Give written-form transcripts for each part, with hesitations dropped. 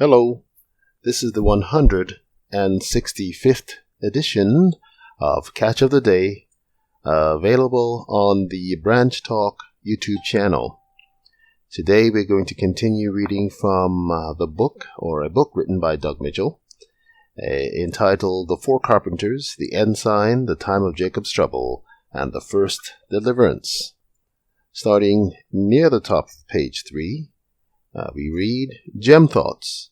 Hello, this is the 165th edition of Catch of the Day, available on the Branch Talk YouTube channel. Today we're going to continue reading from a book written by Doug Mitchell, entitled The Four Carpenters, the Ensign, the Time of Jacob's Trouble, and the First Deliverance. Starting near the top of page 3, we read Gem Thoughts.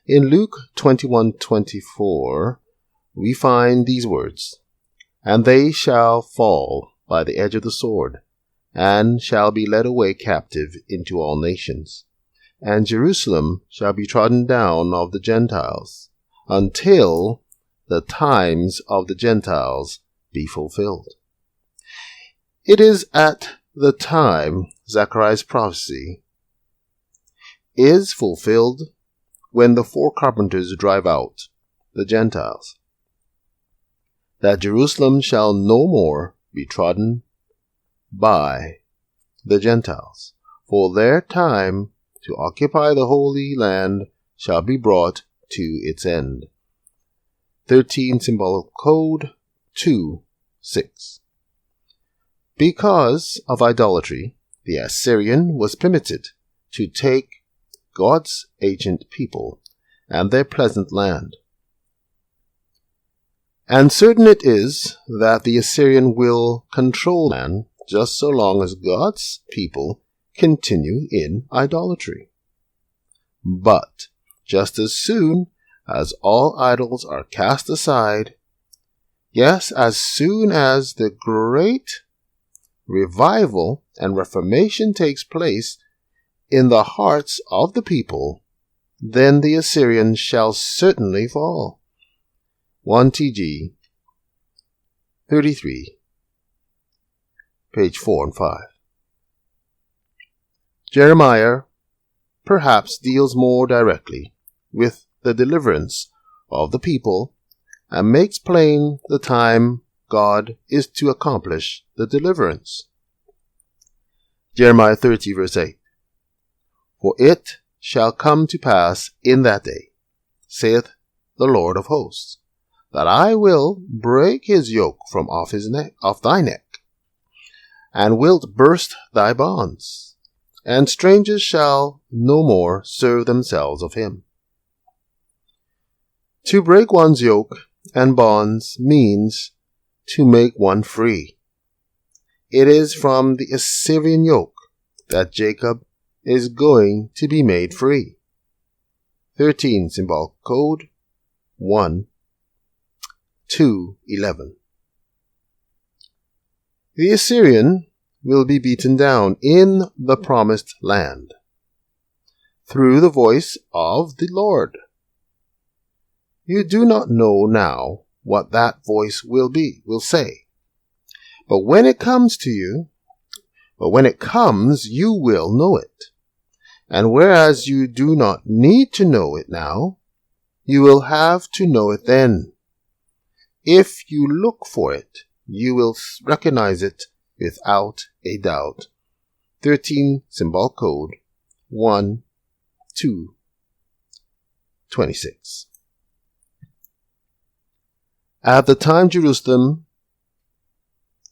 In Luke 21:24, we find these words, "And they shall fall by the edge of the sword, and shall be led away captive into all nations. And Jerusalem shall be trodden down of the Gentiles, until the times of the Gentiles be fulfilled." It is at the time Zechariah's prophecy is fulfilled when the four carpenters drive out the Gentiles, that Jerusalem shall no more be trodden by the Gentiles, for their time to occupy the Holy Land shall be brought to its end. 13 Symbolic Code 2:6. Because of idolatry, the Assyrian was permitted to take God's ancient people and their pleasant land. And certain it is that the Assyrian will control man just so long as God's people continue in idolatry. But just as soon as all idols are cast aside, yes, as soon as the great revival and reformation takes place in the hearts of the people, then the Assyrians shall certainly fall. 1 TG 33, page 4 and 5. Jeremiah perhaps deals more directly with the deliverance of the people and makes plain the time God is to accomplish the deliverance. Jeremiah 30 verse 8. For it shall come to pass in that day, saith the Lord of hosts, that I will break his yoke from off thy neck, and wilt burst thy bonds, and strangers shall no more serve themselves of him. To break one's yoke and bonds means to make one free. It is from the Assyrian yoke that Jacob is going to be made free. 13 Symbolic Code 1:2:11. The Assyrian will be beaten down in the promised land through the voice of the Lord. You do not know now what that voice will say. But when it comes, you will know it. And whereas you do not need to know it now, you will have to know it then. If you look for it, you will recognize it without a doubt. 13 Symbolic Code 1:2:26. At the time Jerusalem,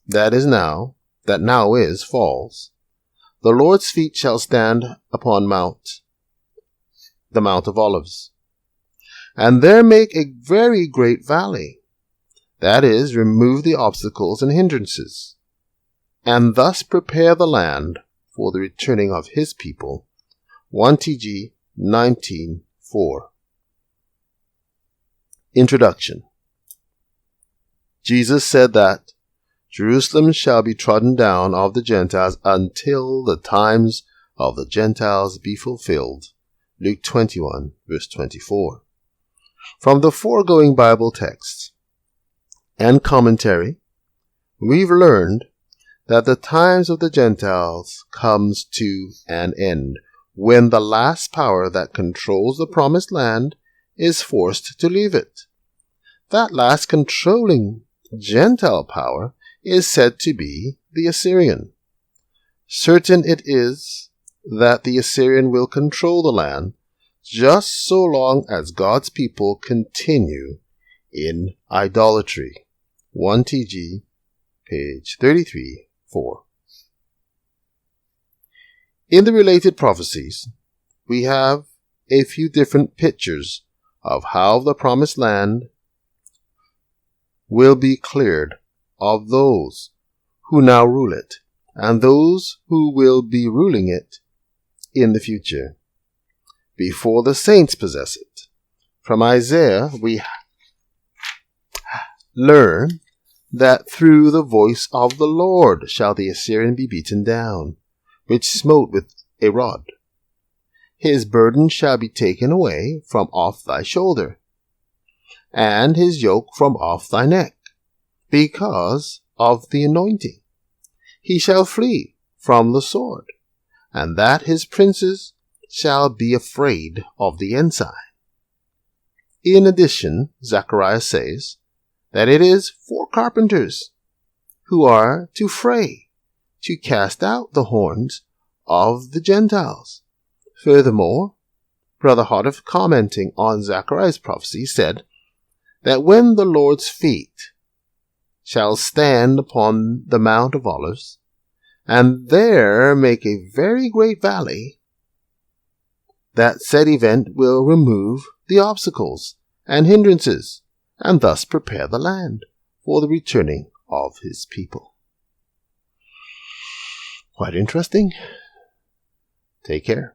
that now is, falls, the Lord's feet shall stand upon the Mount of Olives, and there make a very great valley, that is, remove the obstacles and hindrances, and thus prepare the land for the returning of his people. 1 TG 19:4. Introduction. Jesus said that Jerusalem shall be trodden down of the Gentiles until the times of the Gentiles be fulfilled. Luke 21, verse 24. From the foregoing Bible texts and commentary, we've learned that the times of the Gentiles comes to an end when the last power that controls the promised land is forced to leave it. That last controlling Gentile power is said to be the Assyrian. Certain it is that the Assyrian will control the land just so long as God's people continue in idolatry. 1 TG, page 33, 4. In the related prophecies, we have a few different pictures of how the promised land will be cleared of those who now rule it, and those who will be ruling it in the future, before the saints possess it. From Isaiah, we learn that through the voice of the Lord shall the Assyrian be beaten down, which smote with a rod. His burden shall be taken away from off thy shoulder, and his yoke from off thy neck, because of the anointing. He shall flee from the sword, and that his princes shall be afraid of the ensign. In addition, Zechariah says that it is for carpenters who are to fray, to cast out the horns of the Gentiles. Furthermore, Brother Hoddeth, commenting on Zechariah's prophecy, said that when the Lord's feet shall stand upon the Mount of Olives, and there make a very great valley, that said event will remove the obstacles and hindrances, and thus prepare the land for the returning of his people. Quite interesting. Take care.